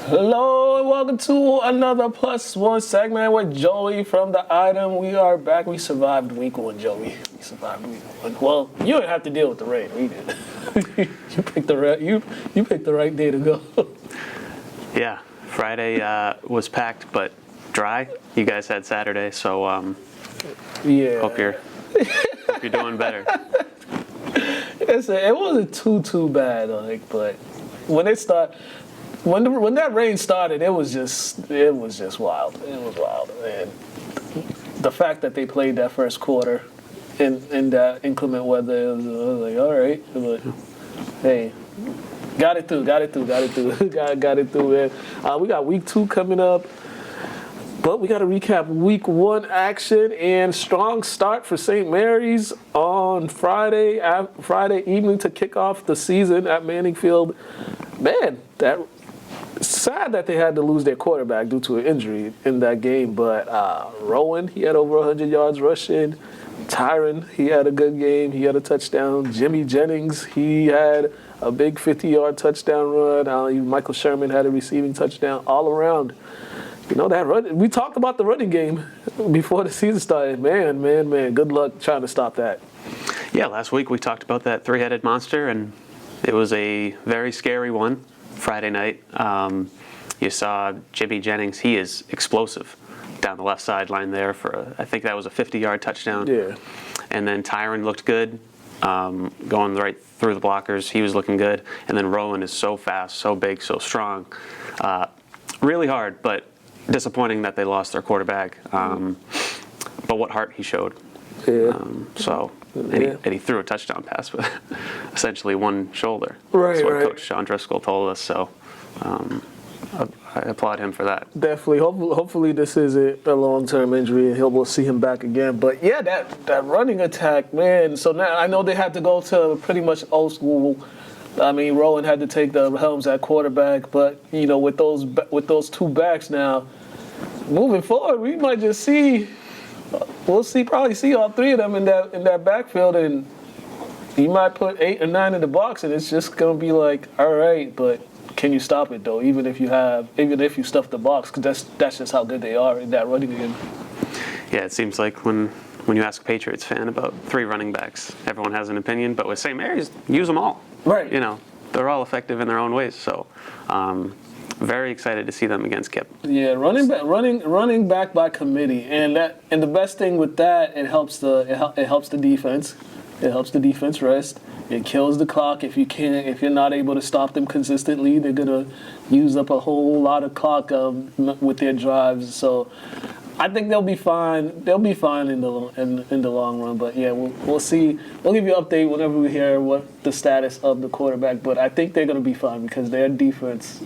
Hello and welcome to another Plus One segment with Joey from the Item. We are back. We survived week one, Joey. We survived week one. Well, you didn't have to deal with the rain. We did. You picked the right day to go. Yeah, Friday was packed but dry. You guys had Saturday, so Yeah. hope you're doing better. It wasn't too bad, but when it started. When that rain started, it was just wild. It was wild, and the fact that they played that first quarter in that inclement weather, I was like, all right, but hey, got it through, got it through, man. We got week 2 coming up, but we got to recap week 1 action and strong start for St. Mary's on Friday evening to kick off the season at Manning Field. Man, that. Sad that they had to lose their quarterback due to an injury in that game, but Rowan, he had over 100 yards rushing. Tyron, he had a good game. He had a touchdown. Jimmy Jennings, he had a big 50-yard touchdown run. Michael Sherman had a receiving touchdown all around. You know, that run, we talked about the running game before the season started. Man, good luck trying to stop that. Yeah, last week we talked about that three-headed monster, and it was a very scary one. Friday night, you saw Jimmy Jennings. He is explosive down the left sideline there for I think that was a 50-yard touchdown. Yeah. And then Tyron looked good, going right through the blockers. He was looking good. And then Rowan is so fast, so big, so strong. Really hard, but disappointing that they lost their quarterback. But what heart he showed. Yeah. And he threw a touchdown pass with essentially one shoulder. Right, That's what right. Coach Sean Driscoll told us. So I applaud him for that. Definitely. Hopefully this isn't a long-term injury and we'll see him back again. But yeah, that running attack, man. So now I know they had to go to pretty much old school. I mean, Rowan had to take the helms at quarterback, but you know, with those two backs now, moving forward, we might just see. We'll probably see all three of them in that backfield, and you might put 8 or 9 in the box, and it's just gonna be like, all right, but can you stop it though? Even if you stuff the box, because that's just how good they are in that running game. Yeah, it seems like when you ask a Patriots fan about 3 running backs, everyone has an opinion, but with St. Mary's, use them all. Right. You know, they're all effective in their own ways. So. Very excited to see them against Kip. Yeah, running back by committee, and the best thing with that, it helps the defense. It helps the defense rest. It kills the clock if you're not able to stop them consistently. They're gonna use up a whole lot of clock with their drives. So I think they'll be fine. They'll be fine in the long run. But yeah, we'll see. We'll give you an update whenever we hear what the status of the quarterback. But I think they're gonna be fine because their defense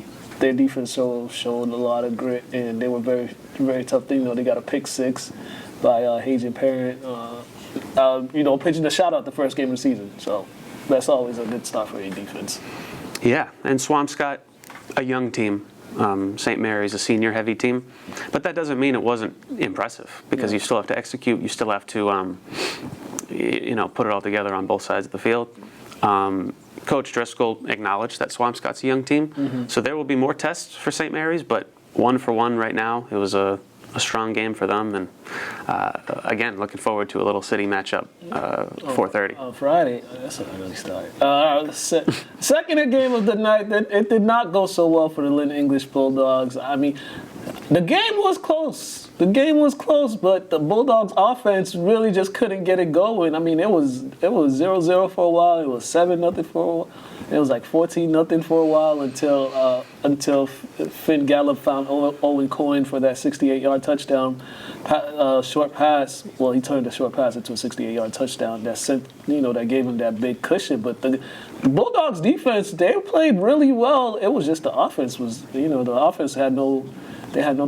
showed a lot of grit, and they were very, very tough. You know, they got a pick 6 by Hajan Parent. Pitching a shutout the first game of the season. So that's always a good start for a defense. Yeah, and Swampscott, a young team. St. Mary's, a senior-heavy team. But that doesn't mean it wasn't impressive, because you still have to execute. You still have to, put it all together on both sides of the field. Coach Driscoll acknowledged that Swampscott's a young team, so there will be more tests for St. Mary's, but 1-for-1 right now. It was a strong game for them, and again, looking forward to a little city matchup, 4:30. On Friday, that's an early start. Second game of the night, it did not go so well for the Lynn English Bulldogs. I mean, the game was close. But the Bulldogs' offense really just couldn't get it going. I mean, it was 0-0 for a while. It was 7-0 for a while. It was like 14-0 for a while until Finn Gallup found Owen Coyne for that 68-yard touchdown short pass. Well, he turned the short pass into a 68-yard touchdown that gave him that big cushion. But the Bulldogs' defense, they played really well. It was just the offense had no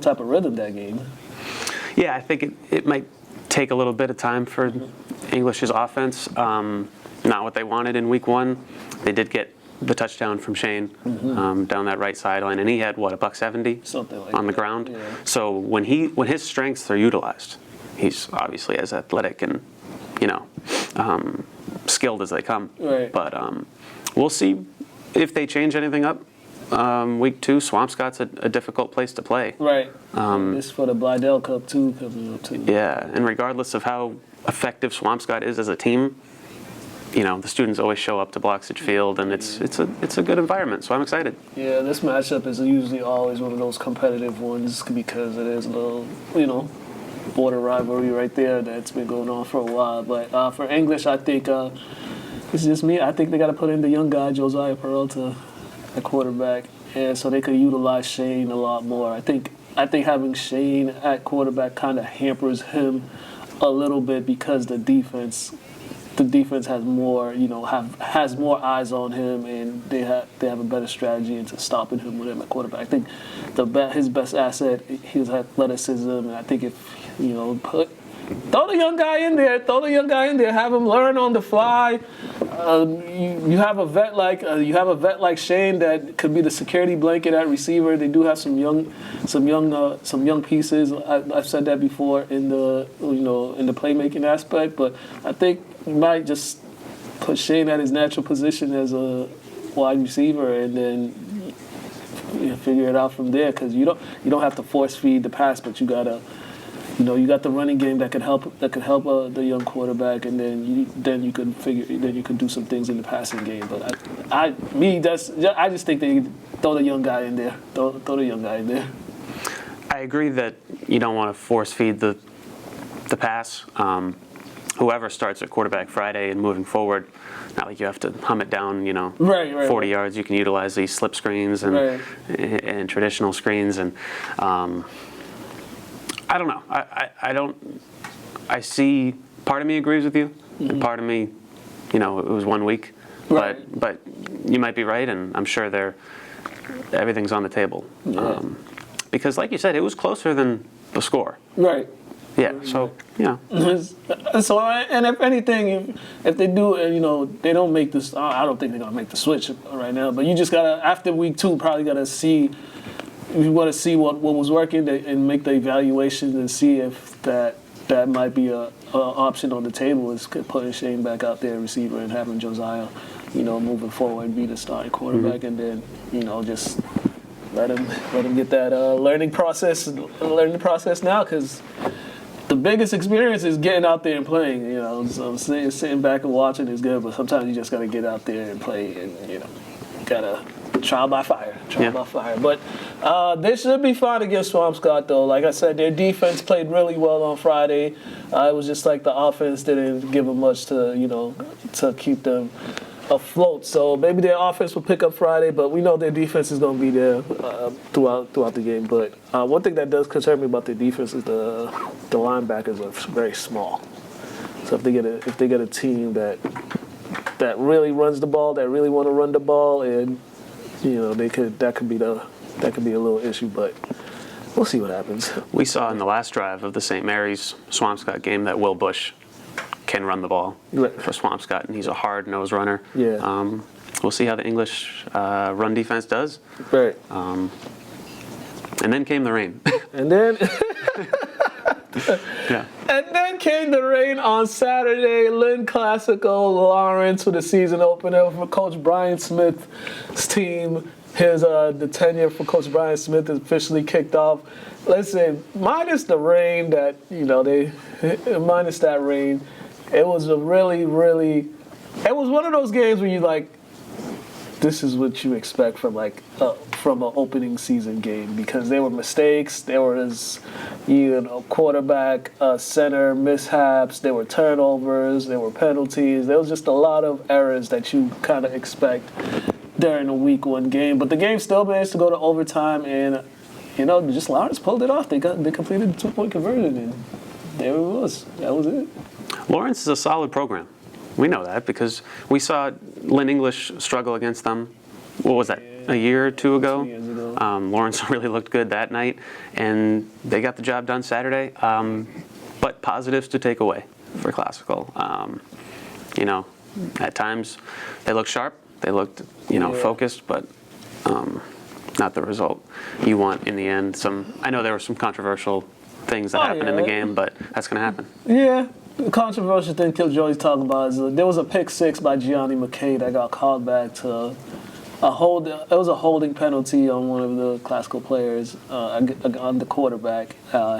type of rhythm that game. Yeah, I think it might take a little bit of time for English's offense. Not what they wanted in week 1. They did get the touchdown from Shane down that right sideline, and he had $170 something like on the that. ground. Yeah. So when his strengths are utilized, he's obviously as athletic and skilled as they come. Right. But we'll see if they change anything up week 2, Swampscott's a difficult place to play. Right. This for the Blydell Cup too coming up too. Yeah, and regardless of how effective Swampscott is as a team, the students always show up to Bloxage Field, and it's a good environment. So I'm excited. Yeah, this matchup is usually always one of those competitive ones because it is a little, border rivalry right there that's been going on for a while. But for English, I think it's just me. I think they got to put in the young guy, Josiah Peralta, at quarterback, and so they could utilize Shane a lot more. I think having Shane at quarterback kind of hampers him a little bit because the defense has more, has more eyes on him, and they have a better strategy into stopping him with him at quarterback. I think his best asset, his athleticism, and I think if throw the young guy in there, have him learn on the fly. You have a vet like Shane that could be the security blanket at receiver. They do have some young pieces. I've said that before in the playmaking aspect, but I think you might just put Shane at his natural position as a wide receiver, and then figure it out from there. Because you don't have to force feed the pass, but you gotta. You got the running game that could help the young quarterback, and then you could do some things in the passing game. But I just think they throw the young guy in there. Throw the young guy in there. I agree that you don't want to force feed the pass. Whoever starts at quarterback Friday and moving forward, not like you have to hum it down, right, 40 yards. You can utilize these slip screens and traditional screens, and I don't know. I see, part of me agrees with you, and part of me, it was 1 week. Right. But you might be right, and I'm sure everything's on the table. Yeah. Because like you said, it was closer than the score. Right. Yeah, so, So, and if anything, if they do, they don't make this, I don't think they're going to make the switch right now, but you just got to, after week 2, probably got to see. We want to see what was working and make the evaluation and see if that might be a option on the table, is putting Shane back out there receiver and having Josiah, moving forward, be the starting quarterback, and then just let him get that learning process now, because the biggest experience is getting out there and playing. So sitting back and watching is good, but sometimes you just got to get out there and play, and gotta. Trial by fire. But they should be fine against Swampscott, though. Like I said, their defense played really well on Friday. It was just like the offense didn't give them much to keep them afloat. So maybe their offense will pick up Friday, but we know their defense is going to be there throughout the game. But one thing that does concern me about their defense is the linebackers are very small. So if they get a team that really runs the ball, that really want to run the ball, and that could be a little issue, but we'll see what happens. We saw in the last drive of the St. Mary's Swampscott game that Will Bush can run the ball for Swampscott, and he's a hard-nosed runner. Yeah. We'll see how the English run defense does. Right. And then came the rain. And then. Yeah. And then came the rain on Saturday. Lynn Classical Lawrence for the season opener for Coach Brian Smith's team. The tenure for Coach Brian Smith is officially kicked off. Listen, minus the rain minus that rain, it was a really, it was one of those games where you like, this is what you expect from an opening season game, because there were mistakes, there was quarterback, center mishaps, there were turnovers, there were penalties, there was just a lot of errors that you kind of expect during a week 1 game. But the game still managed to go to overtime, and just Lawrence pulled it off. They completed the 2-point conversion, and there it was. That was it. Lawrence is a solid program. We know that because we saw Lynn English struggle against them. What was that, a year or 2 ago? 2 years ago. Lawrence really looked good that night, and they got the job done Saturday. But positives to take away for Classical. At times they looked sharp, they looked, focused, but not the result you want in the end. I know there were some controversial things that happened in the game, but that's going to happen. Yeah. The controversial thing Killjoy's talking about is there was a pick 6 by Gianni McKay that got called back to It was a holding penalty on one of the classical players on the quarterback.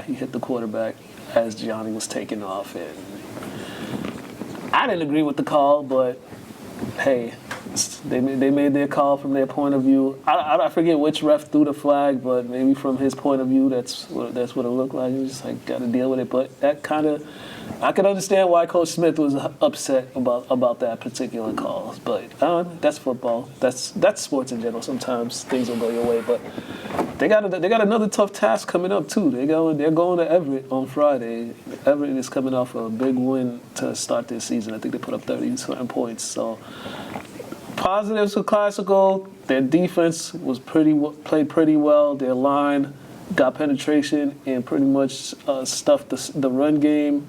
He hit the quarterback as Gianni was taking off, and I didn't agree with the call, but hey, they made their call from their point of view. I forget which ref threw the flag, but maybe from his point of view, that's what it looked like. He was just like, got to deal with it. But that kind of, I could understand why Coach Smith was upset about that particular call. But that's football. That's sports in general. Sometimes things don't go your way, but they got another tough task coming up too. They're going to Everett on Friday. Everett is coming off a big win to start this season. I think they put up 30-something points. So positives for Classical. Their defense was played pretty well. Their line got penetration and pretty much stuffed the run game.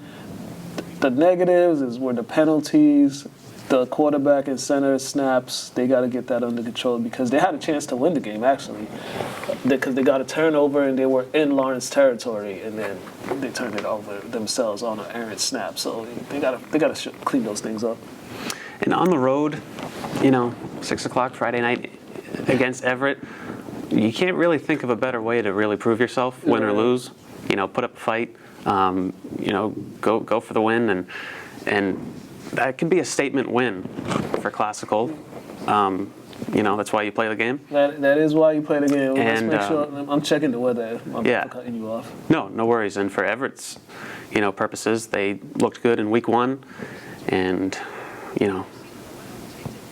The negatives were the penalties, the quarterback and center snaps. They got to get that under control because they had a chance to win the game, actually, because they got a turnover and they were in Lawrence territory, and then they turned it over themselves on an errant snap. So they got to clean those things up. And on the road, 6 o'clock Friday night against Everett, you can't really think of a better way to really prove yourself, win or lose. Put up a fight. Go for the win, and that can be a statement win for Classical. That's why you play the game. That is why you play the game. And, Let's make sure I'm checking the weather. I'm cutting you off. No worries. And for Everett's, purposes, they looked good in week 1, and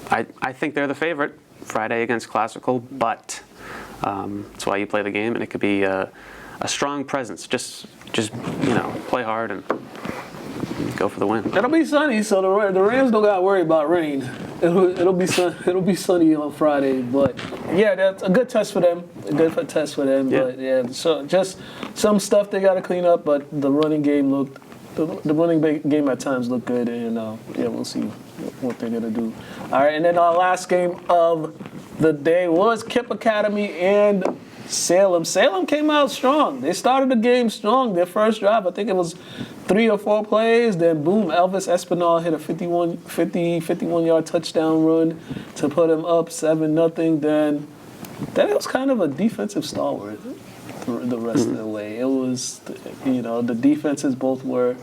I think they're the favorite Friday against Classical, but that's why you play the game, and it could be a strong presence. Just play hard and go for the win. It'll be sunny, so the Rams don't got to worry about rain. It'll be sunny on Friday, but yeah, that's a good test for them. Yeah. But yeah, so just some stuff they got to clean up. But the running game game at times looked good, and we'll see what they're gonna do. All right, and then our last game of the day was Kip Academy and Salem. Salem came out strong. They started the game strong. Their first drive, I think it was 3 or 4 plays. Then boom, Elvis Espinal hit a 51-yard touchdown run to put him up 7-0. Then it was kind of a defensive stalwart the rest of the way. It was, the defenses both were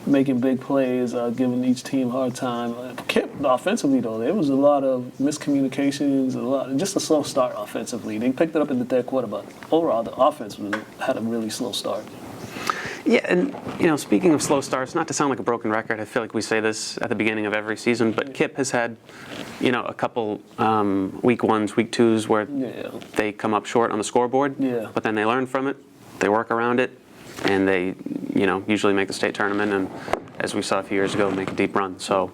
making big plays, giving each team a hard time. Kip, offensively, though, there was a lot of miscommunications, just a slow start offensively. They picked it up in the third quarter, but overall, the offense had a really slow start. Yeah, and, speaking of slow starts, not to sound like a broken record, I feel like we say this at the beginning of every season, but Kip has had, a couple week 1s, week 2s where they come up short on the scoreboard, but then they learn from it, they work around it, and they, usually make the state tournament, and as we saw a few years ago, make a deep run. So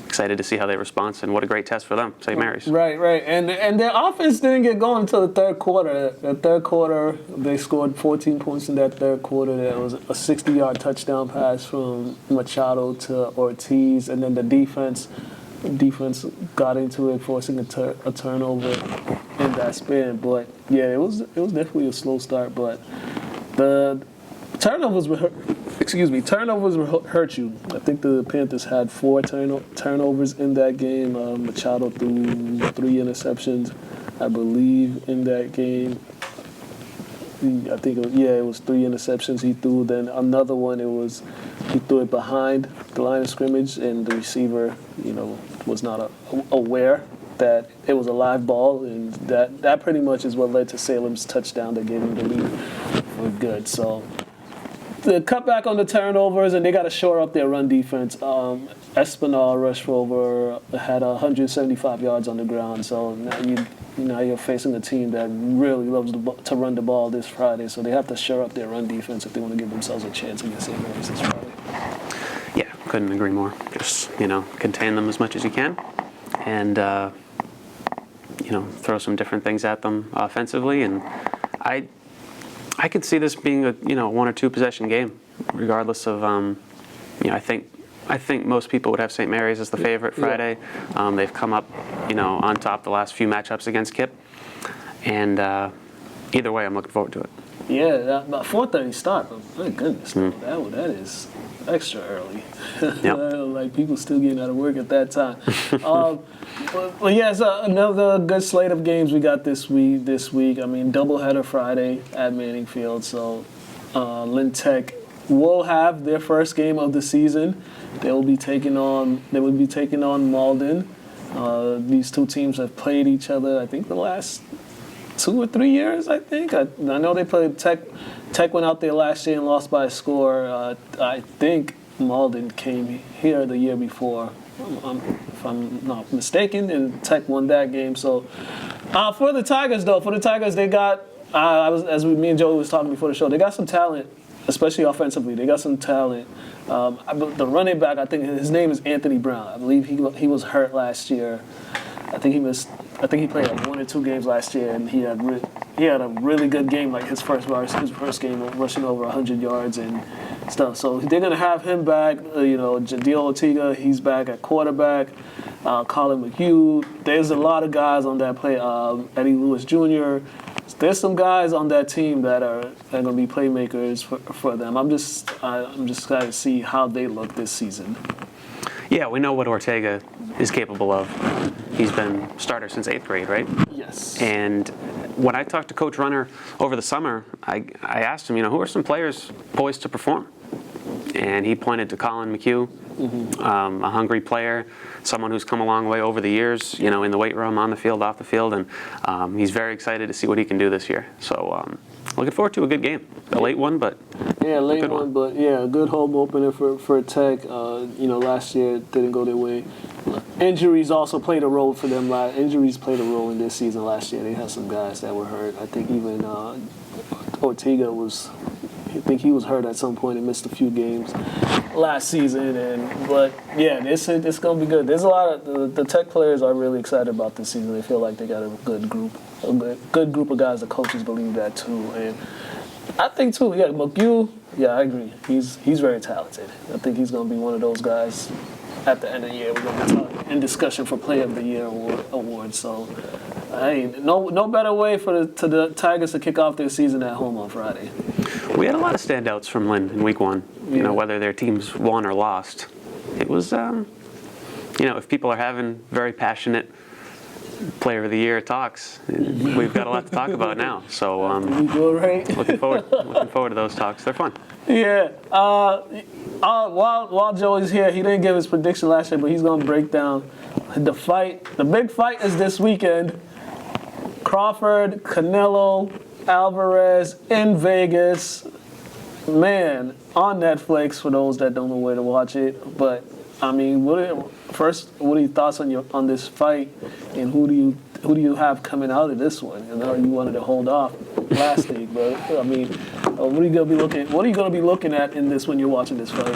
excited to see how they respond, and what a great test for them, St. Mary's. Right. And their offense didn't get going until the third quarter. The third quarter, they scored 14 points in that third quarter. There was a 60-yard touchdown pass from Machado to Ortiz, and then the defense got into it, forcing a turnover in that spin. But yeah, it was definitely a slow start, but the turnovers will hurt you. I think the Panthers had 4 turnovers in that game. Machado threw 3 interceptions, I believe, in that game. I think it was 3 interceptions he threw. Then another one, he threw it behind the line of scrimmage, and the receiver, was not aware that it was a live ball, and that pretty much is what led to Salem's touchdown that gave him the lead for good. So the cutback on the turnovers, and they got to shore up their run defense. Espinal rushed for had 175 yards on the ground. So now you're facing a team that really loves to run the ball this Friday. So they have to shore up their run defense if they want to give themselves a chance against St. Mary's this Friday. Yeah, couldn't agree more. Just contain them as much as you can, and throw some different things at them offensively. And I could see this being a 1 or 2 possession game, regardless of I think most people would have St. Mary's as the favorite Friday. They've come up on top the last few matchups against Kip, and either way, I'm looking forward to it. Yeah, about 4:30 start. But my goodness, that is extra early. Like people still getting out of work at that time. But yeah, it's another good slate of games we got this week. I mean, doubleheader Friday at Manning Field. So Lynn Tech will have their first game of the season. They will be taking on Malden. These two teams have played each other, I think, the last 2 or 3 years, I think. I know they played Tech. Tech went out there last year and lost by a score. I think Malden came here the year before, if I'm not mistaken, and Tech won that game. So for the Tigers, they got, me and Joey was talking before the show, they got some talent, especially offensively. They got some talent. The running back, I think his name is Anthony Brown. I believe he was hurt last year. I think he played like 1 or 2 games last year, and he had a really good game, like his first game, rushing over 100 yards and stuff. So they're gonna have him back. Jadil Ortega, he's back at quarterback. Colin McHugh. There's a lot of guys on that play. Eddie Lewis Jr. There's some guys on that team that are gonna be playmakers for them. I'm just excited to see how they look this season. Yeah, we know what Ortega is capable of. He's been starter since 8th grade, right? Yes. And when I talked to Coach Runner over the summer, I asked him, who are some players poised to perform? And he pointed to Colin McHugh, a hungry player, someone who's come a long way over the years, in the weight room, on the field, off the field, and he's very excited to see what he can do this year. So looking forward to a good game. A late one, but late good one. But a good home opener for Tech. Last year it didn't go their way. Injuries also played a role for them. Injuries played a role in this season last year. They had some guys that were hurt. I think even Ortega was hurt at some point and missed a few games last season. It's gonna be good. There's a lot of the Tech players are really excited about this season. They feel like they got a good group of guys. The coaches believe that too, and I think too. Yeah, McHugh. Yeah, I agree. He's very talented. I think he's gonna be one of those guys. At the end of the year, we're gonna be talking in discussion for Player of the Year award. So, no better way for the Tigers to kick off their season at home on Friday. We had a lot of standouts from Lynn in week 1. Whether their teams won or lost, it was if people are having very passionate Player of the Year talks, we've got a lot to talk about now. So looking forward to those talks. They're fun. Yeah. While Joey's here, he didn't give his prediction last year, but he's gonna break down the fight. The big fight is this weekend. Crawford, Canelo, Alvarez in Vegas. Man, on Netflix for those that don't know where to watch it. But I mean, what are your thoughts on this fight, and who do you have coming out of this one? I know you wanted to hold off last week, but I mean, what are you gonna be looking at in this when you're watching this fight?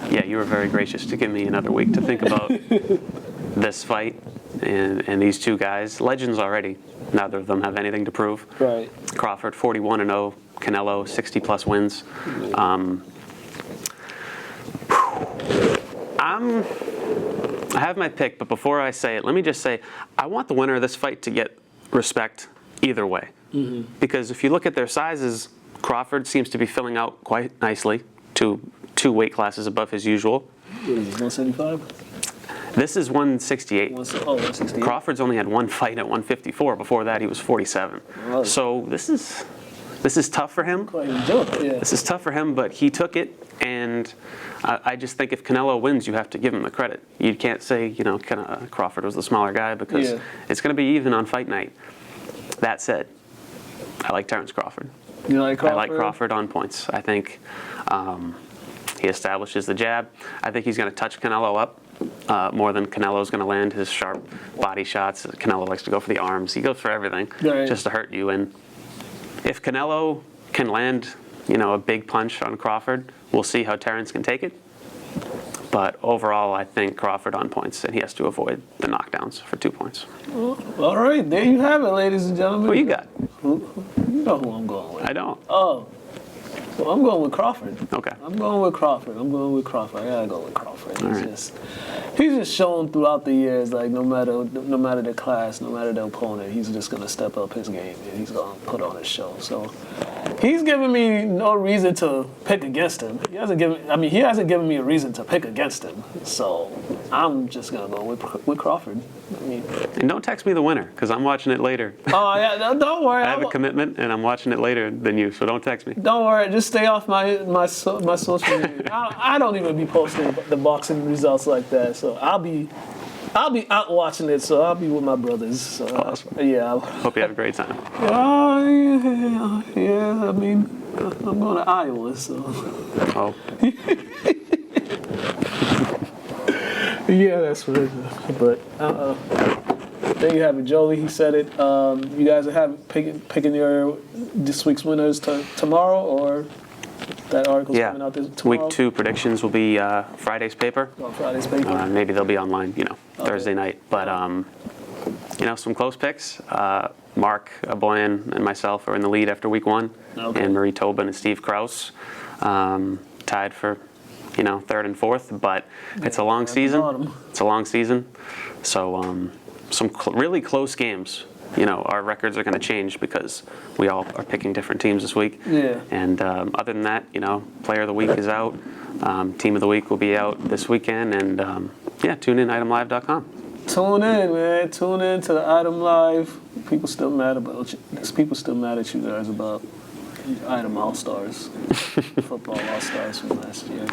Yeah, you were very gracious to give me another week to think about this fight and these two guys, legends already. Neither of them have anything to prove. Right. Crawford 41-0, Canelo 60+ wins. I have my pick, but before I say it, let me just say I want the winner of this fight to get respect either way. Because if you look at their sizes, Crawford seems to be filling out quite nicely to 2 weight classes above his usual. What is this, 175? This is 168. 168. Crawford's only had 1 fight at 154. Before that, he was 47. Wow. So this is tough for him. Quite a joke, yeah. This is tough for him, but he took it, and I just think if Canelo wins, you have to give him the credit. You can't say, Crawford was the smaller guy, because it's going to be even on fight night. That said, I like Terrence Crawford. You like Crawford? I like Crawford on points. I think he establishes the jab. I think he's going to touch Canelo up more than Canelo's going to land his sharp body shots. Canelo likes to go for the arms. He goes for everything just to hurt you. And if Canelo can land, a big punch on Crawford, we'll see how Terrence can take it. But overall, I think Crawford on points, and he has to avoid the knockdowns for 2 points. All right, there you have it, ladies and gentlemen. Who you got? You know who I'm going with. I don't. Oh, well, I'm going with Crawford. Okay. I'm going with Crawford. I gotta go with Crawford. He's just shown throughout the years, like no matter the class, no matter the opponent, he's just gonna step up his game and he's gonna put on his show. So He's given me no reason to pick against him. He hasn't given me a reason to pick against him. So I'm just gonna go with Crawford. I mean, And don't text me the winner, because I'm watching it later. oh yeah, don't worry. I have a commitment, and I'm watching it later than you, so don't text me. Don't worry. Just stay off my social media. I don't even be posting the boxing results like that. So I'll be out watching it. So I'll be with my brothers. So Awesome. yeah. Hope you have a great time. Yeah. I mean, I'm going to Iowa, so. Oh, Yeah, that's what it is. But there you have it, Joey. He said it. You guys are picking your this week's winners tomorrow, or that article's coming out tomorrow? Week 2 predictions will be Friday's paper. On Friday's paper. Maybe they'll be online, Thursday night. But some close picks. Mark Aboyan and myself are in the lead after week 1, and Marie Tobin and Steve Kraus tied for 3rd and 4th. But it's a long season. It's a long season, so some really close games. Our records are going to change because we all are picking different teams this week. Yeah. And other than that, Player of the Week is out. Team of the Week will be out this weekend. And tune in, itemlive.com. Tune in, man. Tune in to the Item Live. People still mad about you. There's people still mad at you guys about Item All-Stars. Football All-Stars from last year.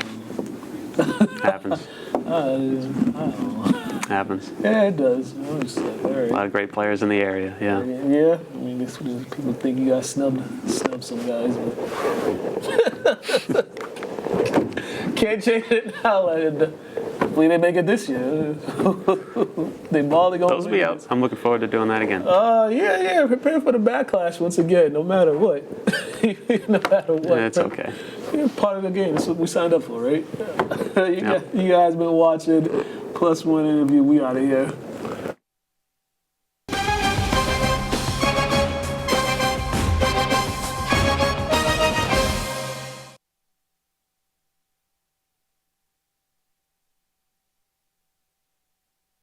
Happens. I don't know. Happens. Yeah, it does. I'm just like, all right. A lot of great players in the area, yeah. Yeah, I mean, people think you guys snubbed some guys, but can't change it now. Hopefully they make it this year. They balling over. Those will be out. I'm looking forward to doing that again. Yeah. Prepare for the backlash once again, no matter what. No matter what. Yeah, it's okay. You're part of the game. That's what we signed up for, right? You guys been watching +1 interview. We out of here.